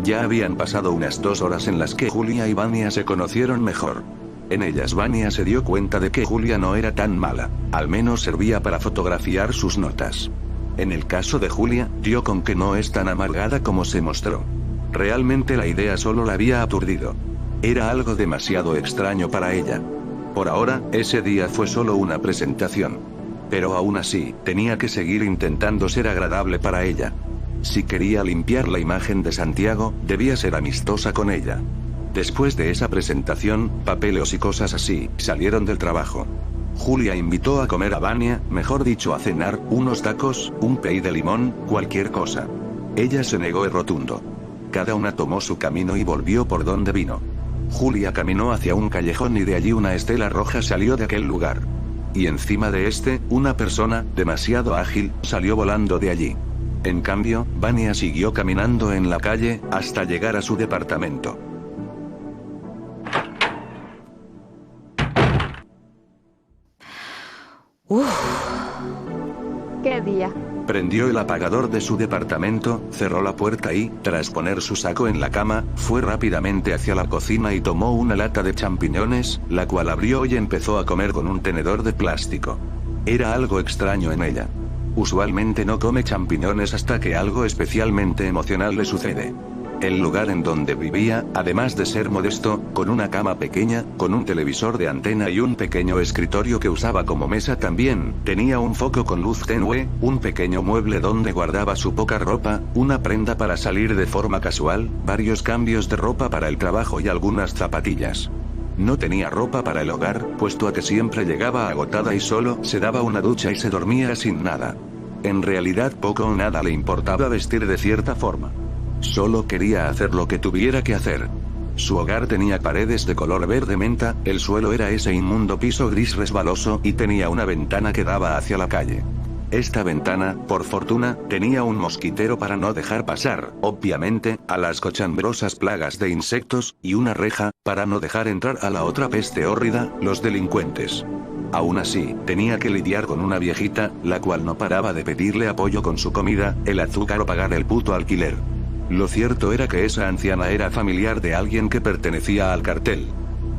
Ya habían pasado unas 2 horas en las que Julia y Vania se conocieron mejor. En ellas Vania se dio cuenta de que Julia no era tan mala, al menos servía para fotografiar sus notas. En el caso de Julia, dio con que no es tan amargada como se mostró. Realmente la idea solo la había aturdido. Era algo demasiado extraño para ella. Por ahora, ese día fue solo una presentación. Pero aún así, tenía que seguir intentando ser agradable para ella. Si quería limpiar la imagen de Santiago, debía ser amistosa con ella. Después de esa presentación, papeles y cosas así, salieron del trabajo. Julia invitó a comer a Vania, mejor dicho a cenar, unos tacos, un pay de limón, cualquier cosa. Ella se negó rotundo. Cada una tomó su camino y volvió por donde vino. Julia caminó hacia un callejón y de allí una estela roja salió de aquel lugar. Y encima de este, una persona, demasiado ágil, salió volando de allí. En cambio, Vania siguió caminando en la calle, hasta llegar a su departamento. ¡Qué día! Prendió el apagador de su departamento, cerró la puerta y, tras poner su saco en la cama, fue rápidamente hacia la cocina y tomó una lata de champiñones, la cual abrió y empezó a comer con un tenedor de plástico. Era algo extraño en ella. Usualmente no come champiñones hasta que algo especialmente emocional le sucede. El lugar en donde vivía, además de ser modesto, con una cama pequeña, con un televisor de antena y un pequeño escritorio que usaba como mesa también, tenía un foco con luz tenue, un pequeño mueble donde guardaba su poca ropa, una prenda para salir de forma casual, varios cambios de ropa para el trabajo y algunas zapatillas. No tenía ropa para el hogar, puesto a que siempre llegaba agotada y solo se daba una ducha y se dormía sin nada. En realidad poco o nada le importaba vestir de cierta forma. Solo quería hacer lo que tuviera que hacer. Su hogar tenía paredes de color verde menta, el suelo era ese inmundo piso gris resbaloso y tenía una ventana que daba hacia la calle. Esta ventana, por fortuna, tenía un mosquitero para no dejar pasar, obviamente, a las cochambrosas plagas de insectos, y una reja, para no dejar entrar a la otra peste hórrida, los delincuentes. Aún así, tenía que lidiar con una viejita, la cual no paraba de pedirle apoyo con su comida, el azúcar o pagar el puto alquiler. Lo cierto era que esa anciana era familiar de alguien que pertenecía al cartel.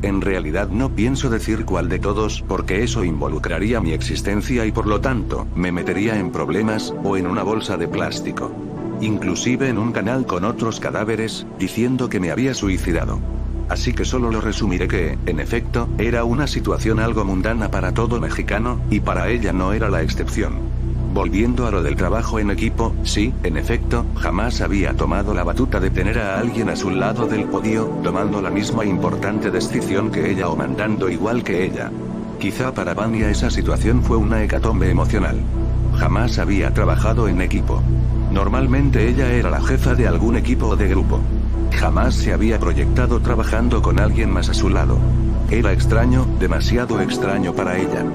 En realidad no pienso decir cuál de todos, porque eso involucraría mi existencia y por lo tanto, me metería en problemas, o en una bolsa de plástico. Inclusive en un canal con otros cadáveres, diciendo que me había suicidado. Así que solo lo resumiré que, en efecto, era una situación algo mundana para todo mexicano, y para ella no era la excepción. Volviendo a lo del trabajo en equipo, sí, en efecto, jamás había tomado la batuta de tener a alguien a su lado del podio, tomando la misma importante decisión que ella o mandando igual que ella. Quizá para Vania esa situación fue una hecatombe emocional. Jamás había trabajado en equipo. Normalmente ella era la jefa de algún equipo o de grupo. Jamás se había proyectado trabajando con alguien más a su lado. Era extraño, demasiado extraño para ella.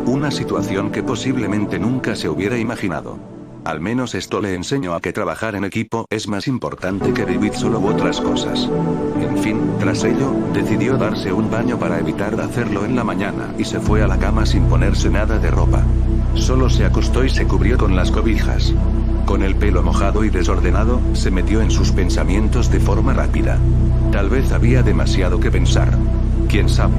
Una situación que posiblemente nunca se hubiera imaginado. Al menos esto le enseñó a que trabajar en equipo es más importante que vivir solo u otras cosas. En fin, tras ello, decidió darse un baño para evitar hacerlo en la mañana y se fue a la cama sin ponerse nada de ropa. Solo se acostó y se cubrió con las cobijas. Con el pelo mojado y desordenado, se metió en sus pensamientos de forma rápida. Tal vez había demasiado que pensar. ¿Quién sabe?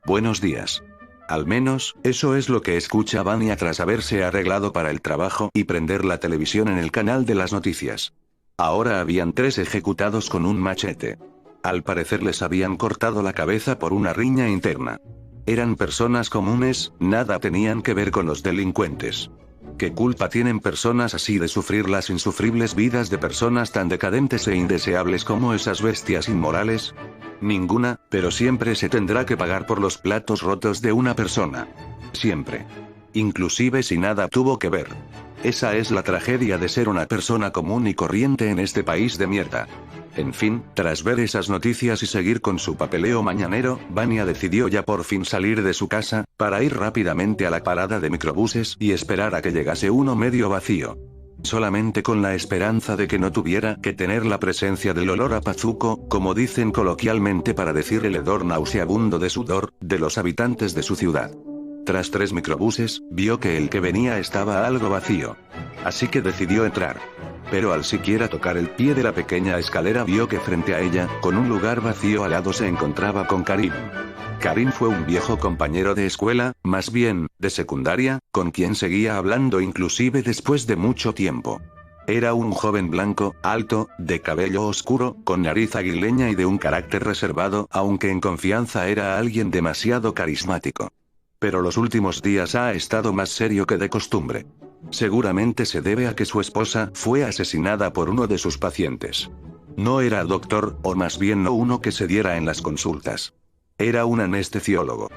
Buenos días. Al menos, eso es lo que escucha Vania tras haberse arreglado para el trabajo y prender la televisión en el canal de las noticias. Ahora habían 3 ejecutados con un machete. Al parecer les habían cortado la cabeza por una riña interna. Eran personas comunes, nada tenían que ver con los delincuentes. ¿Qué culpa tienen personas así de sufrir las insufribles vidas de personas tan decadentes e indeseables como esas bestias inmorales? Ninguna, pero siempre se tendrá que pagar por los platos rotos de una persona. Siempre. Inclusive si nada tuvo que ver. Esa es la tragedia de ser una persona común y corriente en este país de mierda. En fin, tras ver esas noticias y seguir con su papeleo mañanero, Vania decidió ya por fin salir de su casa, para ir rápidamente a la parada de microbuses y esperar a que llegase uno medio vacío. solamente con la esperanza de que no tuviera que tener la presencia del olor a pazuco, como dicen coloquialmente para decir el hedor nauseabundo de sudor, de los habitantes de su ciudad. Tras 3 microbuses, vio que el que venía estaba algo vacío. Así que decidió entrar. Pero al siquiera tocar el pie de la pequeña escalera vio que frente a ella, con un lugar vacío al lado se encontraba con Karim. Karim fue un viejo compañero de escuela, más bien, de secundaria, con quien seguía hablando inclusive después de mucho tiempo. Era un joven blanco, alto, de cabello oscuro, con nariz aguileña y de un carácter reservado, aunque en confianza era alguien demasiado carismático. Pero los últimos días ha estado más serio que de costumbre. Seguramente se debe a que su esposa fue asesinada por uno de sus pacientes. No era doctor, o más bien no uno que se diera en las consultas. Era un anestesiólogo.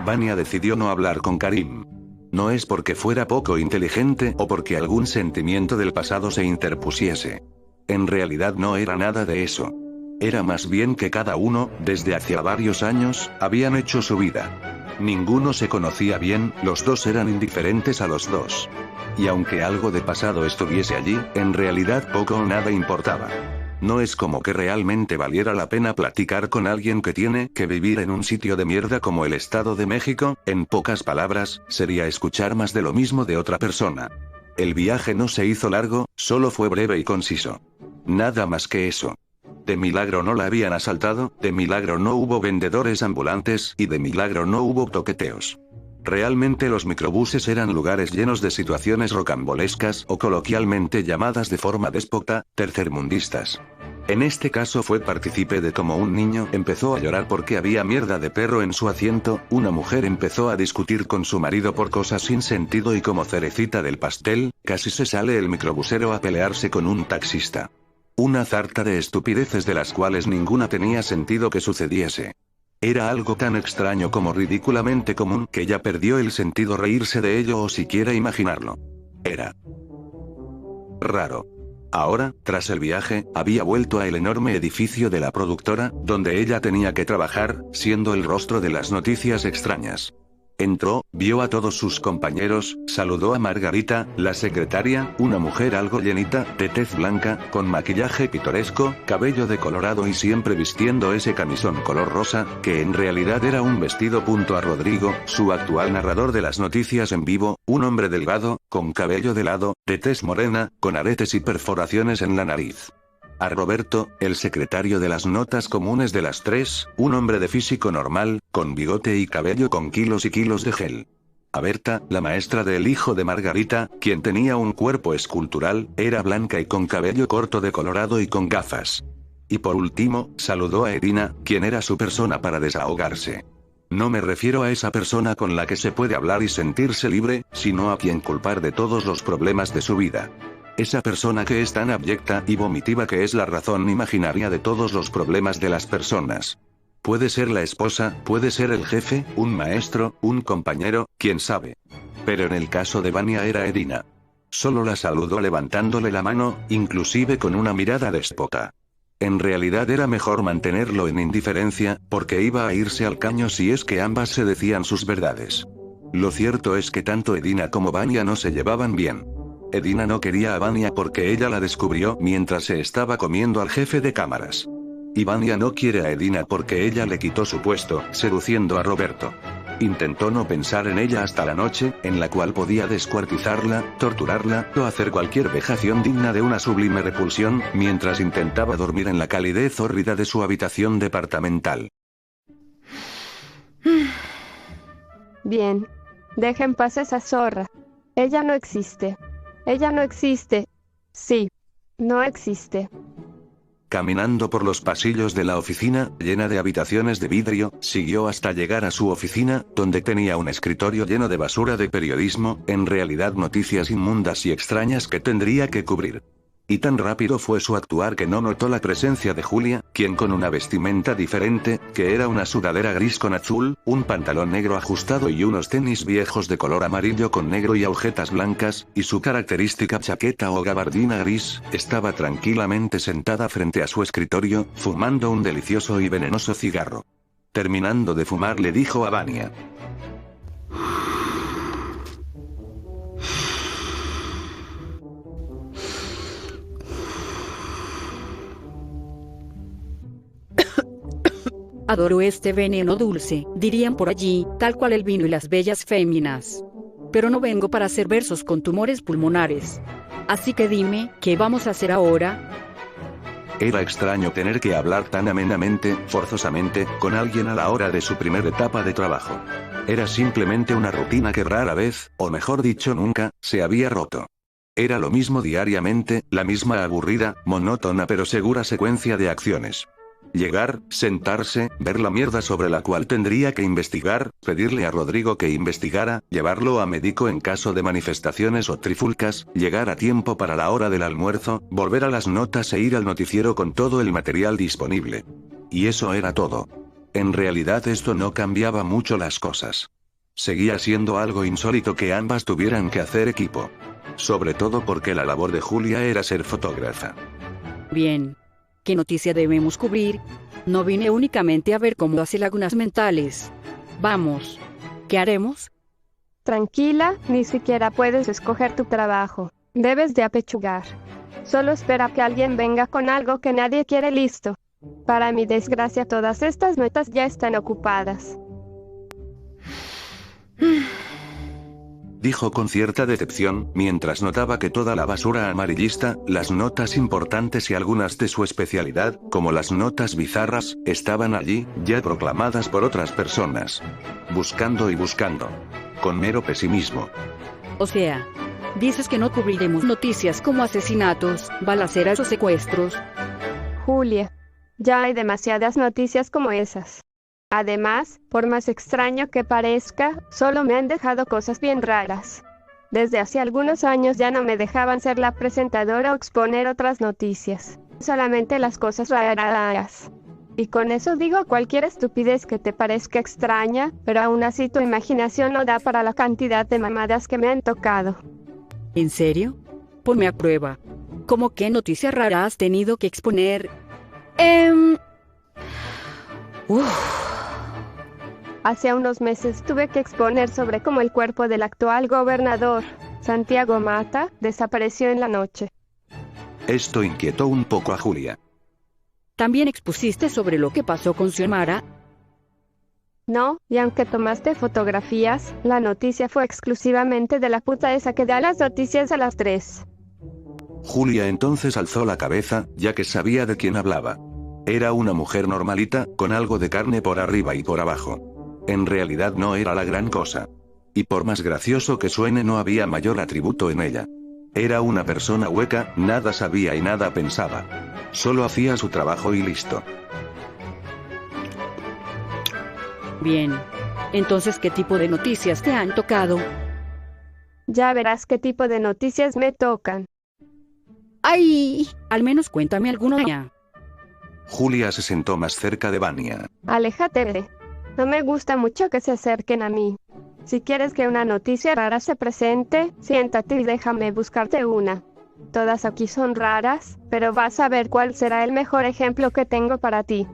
Vania decidió no hablar con Karim. No es porque fuera poco inteligente o porque algún sentimiento del pasado se interpusiese. En realidad no era nada de eso. Era más bien que cada uno, desde hacía varios años, habían hecho su vida. Ninguno se conocía bien, los dos eran indiferentes a los dos. Y aunque algo de pasado estuviese allí, en realidad poco o nada importaba. No es como que realmente valiera la pena platicar con alguien que tiene que vivir en un sitio de mierda como el Estado de México, en pocas palabras, sería escuchar más de lo mismo de otra persona. El viaje no se hizo largo, solo fue breve y conciso. Nada más que eso. De milagro no la habían asaltado, de milagro no hubo vendedores ambulantes y de milagro no hubo toqueteos. Realmente los microbuses eran lugares llenos de situaciones rocambolescas o coloquialmente llamadas de forma déspota, tercermundistas. En este caso fue partícipe de cómo un niño empezó a llorar porque había mierda de perro en su asiento, una mujer empezó a discutir con su marido por cosas sin sentido y como cerecita del pastel, casi se sale el microbusero a pelearse con un taxista. Una sarta de estupideces de las cuales ninguna tenía sentido que sucediese. Era algo tan extraño como ridículamente común que ya perdió el sentido reírse de ello o siquiera imaginarlo. Era raro. Ahora, tras el viaje, había vuelto al enorme edificio de la productora, donde ella tenía que trabajar, siendo el rostro de las noticias extrañas. Entró, vio a todos sus compañeros, saludó a Margarita, la secretaria, una mujer algo llenita, de tez blanca, con maquillaje pitoresco, cabello decolorado y siempre vistiendo ese camisón color rosa, que en realidad era un vestido. A Rodrigo, su actual narrador de las noticias en vivo, un hombre delgado, con cabello de lado, de tez morena, con aretes y perforaciones en la nariz. A Roberto, el secretario de las notas comunes de las 3, un hombre de físico normal, con bigote y cabello con kilos y kilos de gel. A Berta, la maestra del hijo de Margarita, quien tenía un cuerpo escultural, era blanca y con cabello corto decolorado y con gafas. Y por último, saludó a Edina, quien era su persona para desahogarse. No me refiero a esa persona con la que se puede hablar y sentirse libre, sino a quien culpar de todos los problemas de su vida. Esa persona que es tan abyecta y vomitiva que es la razón imaginaria de todos los problemas de las personas. Puede ser la esposa, puede ser el jefe, un maestro, un compañero, quién sabe. Pero en el caso de Vania era Edina. Solo la saludó levantándole la mano, inclusive con una mirada déspota. En realidad era mejor mantenerlo en indiferencia, porque iba a irse al caño si es que ambas se decían sus verdades. Lo cierto es que tanto Edina como Vania no se llevaban bien. Edina no quería a Vania porque ella la descubrió mientras se estaba comiendo al jefe de cámaras. Y Vania no quiere a Edina porque ella le quitó su puesto, seduciendo a Roberto. Intentó no pensar en ella hasta la noche, en la cual podía descuartizarla, torturarla, o hacer cualquier vejación digna de una sublime repulsión, mientras intentaba dormir en la calidez hórrida de su habitación departamental. Bien. Deja en paz a esa zorra. Ella no existe. Ella no existe. Sí, no existe. Caminando por los pasillos de la oficina, llena de habitaciones de vidrio, siguió hasta llegar a su oficina, donde tenía un escritorio lleno de basura de periodismo, en realidad noticias inmundas y extrañas que tendría que cubrir. Y tan rápido fue su actuar que no notó la presencia de Julia, quien con una vestimenta diferente, que era una sudadera gris con azul, un pantalón negro ajustado y unos tenis viejos de color amarillo con negro y agujetas blancas, y su característica chaqueta o gabardina gris, estaba tranquilamente sentada frente a su escritorio, fumando un delicioso y venenoso cigarro. Terminando de fumar le dijo a Vania: Adoro este veneno dulce, dirían por allí, tal cual el vino y las bellas féminas. Pero no vengo para hacer versos con tumores pulmonares. Así que dime, ¿qué vamos a hacer ahora? Era extraño tener que hablar tan amenamente, forzosamente, con alguien a la hora de su primera etapa de trabajo. Era simplemente una rutina que rara vez, o mejor dicho nunca, se había roto. Era lo mismo diariamente, la misma aburrida, monótona pero segura secuencia de acciones. Llegar, sentarse, ver la mierda sobre la cual tendría que investigar, pedirle a Rodrigo que investigara, llevarlo a médico en caso de manifestaciones o trifulcas, llegar a tiempo para la hora del almuerzo, volver a las notas e ir al noticiero con todo el material disponible. Y eso era todo. En realidad esto no cambiaba mucho las cosas. Seguía siendo algo insólito que ambas tuvieran que hacer equipo. Sobre todo porque la labor de Julia era ser fotógrafa. Bien. ¿Qué noticia debemos cubrir? No vine únicamente a ver cómo hace lagunas mentales. Vamos. ¿Qué haremos? Tranquila, ni siquiera puedes escoger tu trabajo. Debes de apechugar. Solo espera que alguien venga con algo que nadie quiere listo. Para mi desgracia, todas estas notas ya están ocupadas. Dijo con cierta decepción, mientras notaba que toda la basura amarillista, las notas importantes y algunas de su especialidad, como las notas bizarras, estaban allí, ya proclamadas por otras personas. Buscando y buscando. Con mero pesimismo. O sea, dices que no cubriremos noticias como asesinatos, balaceras o secuestros. Julia, ya hay demasiadas noticias como esas. Además, por más extraño que parezca, solo me han dejado cosas bien raras. Desde hace algunos años ya no me dejaban ser la presentadora o exponer otras noticias. Solamente las cosas raras. Y con eso digo cualquier estupidez que te parezca extraña, pero aún así tu imaginación no da para la cantidad de mamadas que me han tocado. ¿En serio? Ponme a prueba. ¿Cómo qué noticia rara has tenido que exponer? Hace unos meses tuve que exponer sobre cómo el cuerpo del actual gobernador, Santiago Mata, desapareció en la noche. Esto inquietó un poco a Julia. ¿También expusiste sobre lo que pasó con Xiomara? No, y aunque tomaste fotografías, la noticia fue exclusivamente de la puta esa que da las noticias a las 3. Julia entonces alzó la cabeza, ya que sabía de quién hablaba. Era una mujer normalita, con algo de carne por arriba y por abajo. En realidad no era la gran cosa. Y por más gracioso que suene, no había mayor atributo en ella. Era una persona hueca, nada sabía y nada pensaba. Solo hacía su trabajo y listo. Bien. Entonces, ¿qué tipo de noticias te han tocado? Ya verás qué tipo de noticias me tocan. ¡Ay! Al menos cuéntame alguna. Julia se sentó más cerca de Vania. Aléjate. No me gusta mucho que se acerquen a mí. Si quieres que una noticia rara se presente, siéntate y déjame buscarte una. Todas aquí son raras, pero vas a ver cuál será el mejor ejemplo que tengo para ti.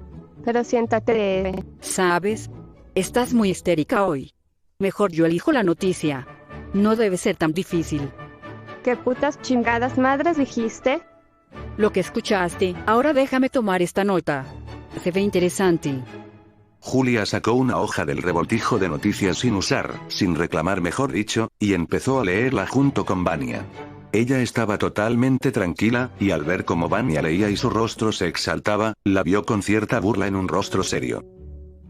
Pero siéntate. ¿Sabes? Estás muy histérica hoy. Mejor yo elijo la noticia. No debe ser tan difícil. ¿Qué putas chingadas madres dijiste? Lo que escuchaste, ahora déjame tomar esta nota. Se ve interesante. Julia sacó una hoja del revoltijo de noticias sin usar, sin reclamar mejor dicho, y empezó a leerla junto con Vania. Ella estaba totalmente tranquila, y al ver cómo Vania leía y su rostro se exaltaba, la vio con cierta burla en un rostro serio.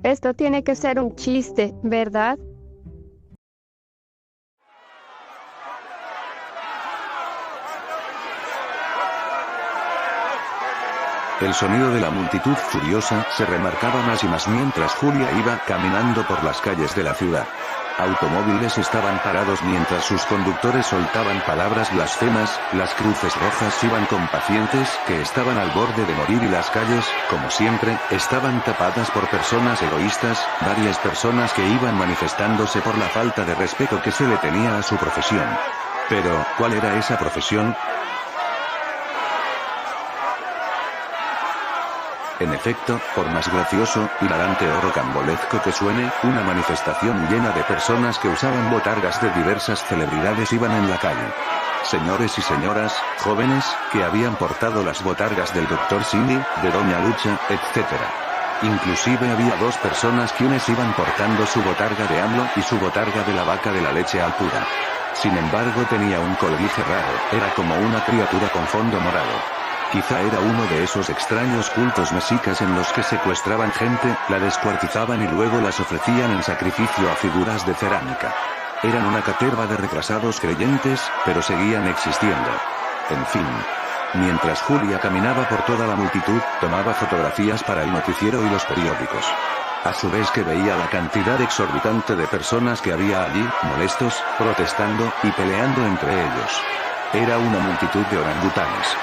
Esto tiene que ser un chiste, ¿verdad? El sonido de la multitud furiosa se remarcaba más y más mientras Julia iba caminando por las calles de la ciudad. Automóviles estaban parados mientras sus conductores soltaban palabras blasfemas, las cruces rojas iban con pacientes que estaban al borde de morir y las calles, como siempre, estaban tapadas por personas egoístas, varias personas que iban manifestándose por la falta de respeto que se le tenía a su profesión. Pero, ¿cuál era esa profesión? En efecto, por más gracioso, hilarante o rocambolesco que suene, una manifestación llena de personas que usaban botargas de diversas celebridades iban en la calle. Señores y señoras, jóvenes, que habían portado las botargas del Dr. Simi, de Doña Lucha, etc. Inclusive había dos personas quienes iban portando su botarga de AMLO y su botarga de la vaca de la leche Alpura. Sin embargo tenía un colguije raro, era como una criatura con fondo morado. Quizá era uno de esos extraños cultos mexicas en los que secuestraban gente, la descuartizaban y luego las ofrecían en sacrificio a figuras de cerámica. Eran una caterva de retrasados creyentes, pero seguían existiendo. En fin. Mientras Julia caminaba por toda la multitud, tomaba fotografías para el noticiero y los periódicos. A su vez que veía la cantidad exorbitante de personas que había allí, molestos, protestando, y peleando entre ellos. Era una multitud de orangutanes.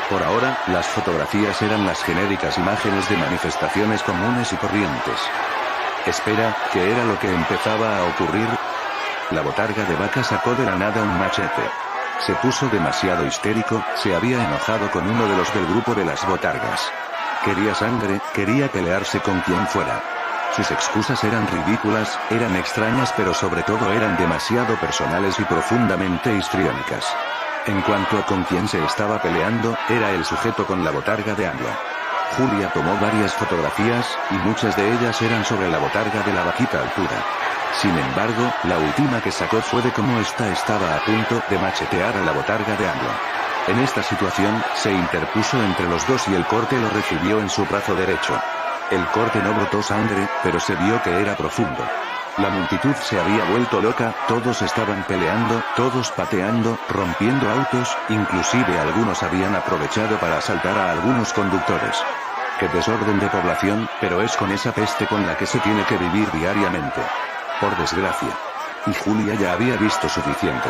Por ahora, las fotografías eran las genéricas imágenes de manifestaciones comunes y corrientes. Espera, ¿qué era lo que empezaba a ocurrir? La botarga de vaca sacó de la nada un machete. Se puso demasiado histérico, se había enojado con uno de los del grupo de las botargas. Quería sangre, quería pelearse con quien fuera. Sus excusas eran ridículas, eran extrañas pero sobre todo eran demasiado personales y profundamente histriónicas. En cuanto a con quién se estaba peleando, era el sujeto con la botarga de AMLO. Julia tomó varias fotografías, y muchas de ellas eran sobre la botarga de la vaquita Alpura. Sin embargo, la última que sacó fue de cómo ésta estaba a punto de machetear a la botarga de AMLO. En esta situación, se interpuso entre los dos y el corte lo recibió en su brazo derecho. El corte no brotó sangre, pero se vio que era profundo. La multitud se había vuelto loca, todos estaban peleando, todos pateando, rompiendo autos, inclusive algunos habían aprovechado para asaltar a algunos conductores. Qué desorden de población, pero es con esa peste con la que se tiene que vivir diariamente. Por desgracia. Y Julia ya había visto suficiente.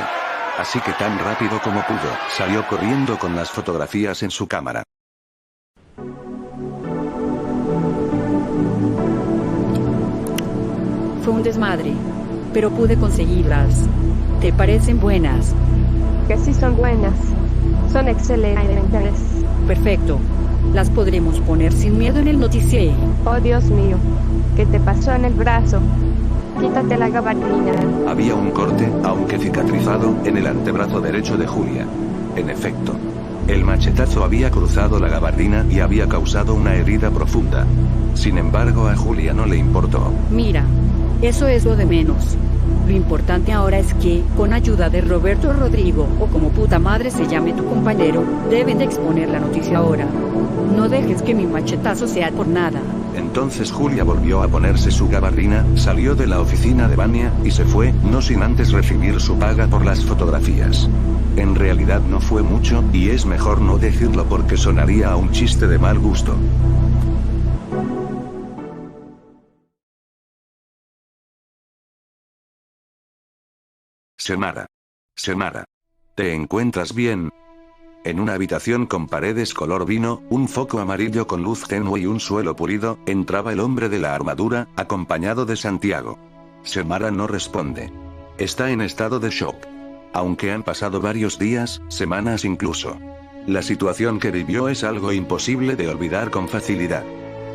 Así que tan rápido como pudo, salió corriendo con las fotografías en su cámara. Fue un desmadre, pero pude conseguirlas. ¿Te parecen buenas? Que sí son buenas. Son excelentes. Perfecto. Las podremos poner sin miedo en el noticiero. Oh Dios mío. ¿Qué te pasó en el brazo? Quítate la gabardina. Había un corte, aunque cicatrizado, en el antebrazo derecho de Julia. En efecto. El machetazo había cruzado la gabardina y había causado una herida profunda. Sin embargo, a Julia no le importó. Mira. Eso es lo de menos. Lo importante ahora es que, con ayuda de Roberto Rodrigo, o como puta madre se llame tu compañero, deben de exponer la noticia ahora. No dejes que mi machetazo sea por nada. Entonces Julia volvió a ponerse su gabardina, salió de la oficina de Vania, y se fue, no sin antes recibir su paga por las fotografías. En realidad no fue mucho, y es mejor no decirlo porque sonaría a un chiste de mal gusto. Semara. Semara. ¿Te encuentras bien? En una habitación con paredes color vino, un foco amarillo con luz tenue y un suelo pulido, entraba el hombre de la armadura, acompañado de Santiago. Semara no responde. Está en estado de shock. Aunque han pasado varios días, semanas incluso. La situación que vivió es algo imposible de olvidar con facilidad.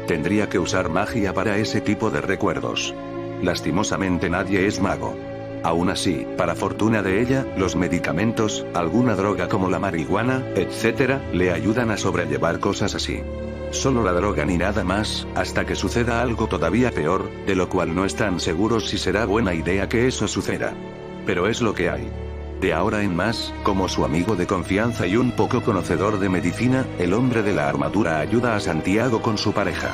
Tendría que usar magia para ese tipo de recuerdos. Lastimosamente nadie es mago. Aún así, para fortuna de ella, los medicamentos, alguna droga como la marihuana, etc., le ayudan a sobrellevar cosas así. Solo la droga ni nada más, hasta que suceda algo todavía peor, de lo cual no están seguros si será buena idea que eso suceda. Pero es lo que hay. De ahora en más, como su amigo de confianza y un poco conocedor de medicina, el hombre de la armadura ayuda a Santiago con su pareja.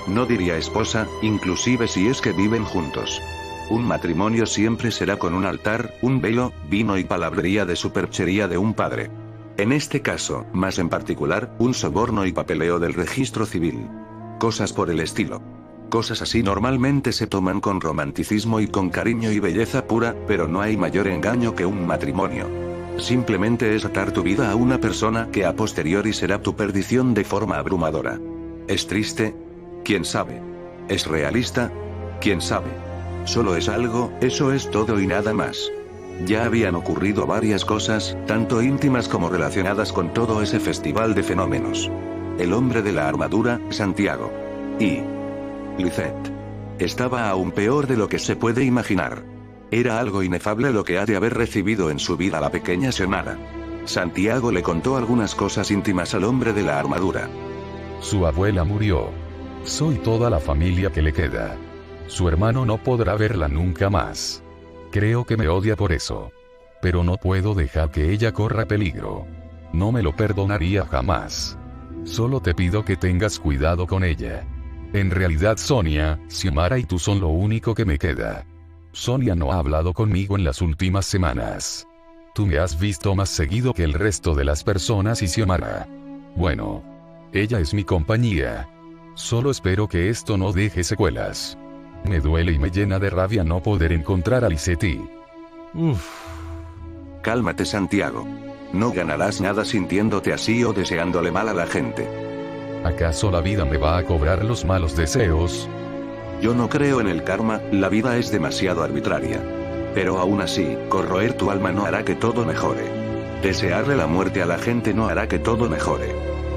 No diría esposa, inclusive si es que viven juntos. Un matrimonio siempre será con un altar, un velo, vino y palabrería de superchería de un padre. En este caso, más en particular, un soborno y papeleo del registro civil. Cosas por el estilo. Cosas así normalmente se toman con romanticismo y con cariño y belleza pura, pero no hay mayor engaño que un matrimonio. Simplemente es atar tu vida a una persona que a posteriori será tu perdición de forma abrumadora. ¿Es triste? ¿Quién sabe? ¿Es realista? ¿Quién sabe? Solo es algo, eso es todo y nada más. Ya habían ocurrido varias cosas, tanto íntimas como relacionadas con todo ese festival de fenómenos. El hombre de la armadura, Santiago. Y Lisette. Estaba aún peor de lo que se puede imaginar. Era algo inefable lo que ha de haber recibido en su vida la pequeña Xiomara. Santiago le contó algunas cosas íntimas al hombre de la armadura. Su abuela murió. Soy toda la familia que le queda. Su hermano no podrá verla nunca más. Creo que me odia por eso. Pero no puedo dejar que ella corra peligro. No me lo perdonaría jamás. Solo te pido que tengas cuidado con ella. En realidad Sonia, Xiomara y tú son lo único que me queda. Sonia no ha hablado conmigo en las últimas semanas. Tú me has visto más seguido que el resto de las personas y Xiomara. Bueno, ella es mi compañía. Solo espero que esto no deje secuelas. Me duele y me llena de rabia no poder encontrar a Lisette. Cálmate, Santiago. No ganarás nada sintiéndote así o deseándole mal a la gente. ¿Acaso la vida me va a cobrar los malos deseos? Yo no creo en el karma, la vida es demasiado arbitraria. Pero aún así, corroer tu alma no hará que todo mejore. Desearle la muerte a la gente no hará que todo mejore.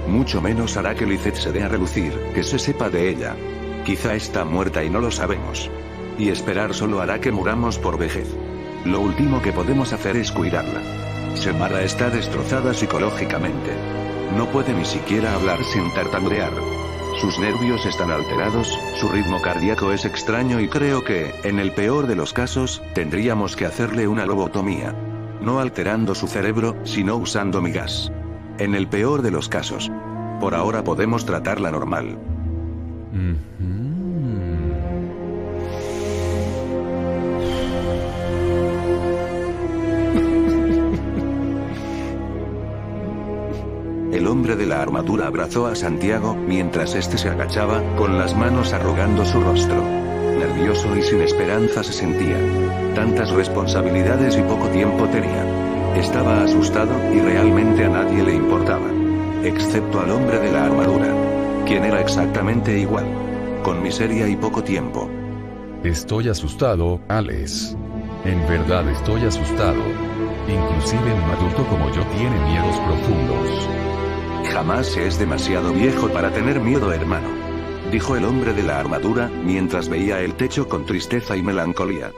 Mucho menos hará que Lisette se dé a relucir, que se sepa de ella. Quizá está muerta y no lo sabemos. Y esperar solo hará que muramos por vejez. Lo último que podemos hacer es cuidarla. Xiomara está destrozada psicológicamente. No puede ni siquiera hablar sin tartamudear. Sus nervios están alterados, su ritmo cardíaco es extraño y creo que, en el peor de los casos, tendríamos que hacerle una lobotomía. No alterando su cerebro, sino usando mi gas. En el peor de los casos. Por ahora podemos tratarla normal. El hombre de la armadura abrazó a Santiago, mientras este se agachaba, con las manos arrugando su rostro. Nervioso y sin esperanza se sentía. Tantas responsabilidades y poco tiempo tenía. Estaba asustado, y realmente a nadie le importaba. Excepto al hombre de la armadura. Quien era exactamente igual. Con miseria y poco tiempo. Estoy asustado, Alex. En verdad estoy asustado. Inclusive un adulto como yo tiene miedos profundos. Jamás se es demasiado viejo para tener miedo, hermano. Dijo el hombre de la armadura, mientras veía el techo con tristeza y melancolía.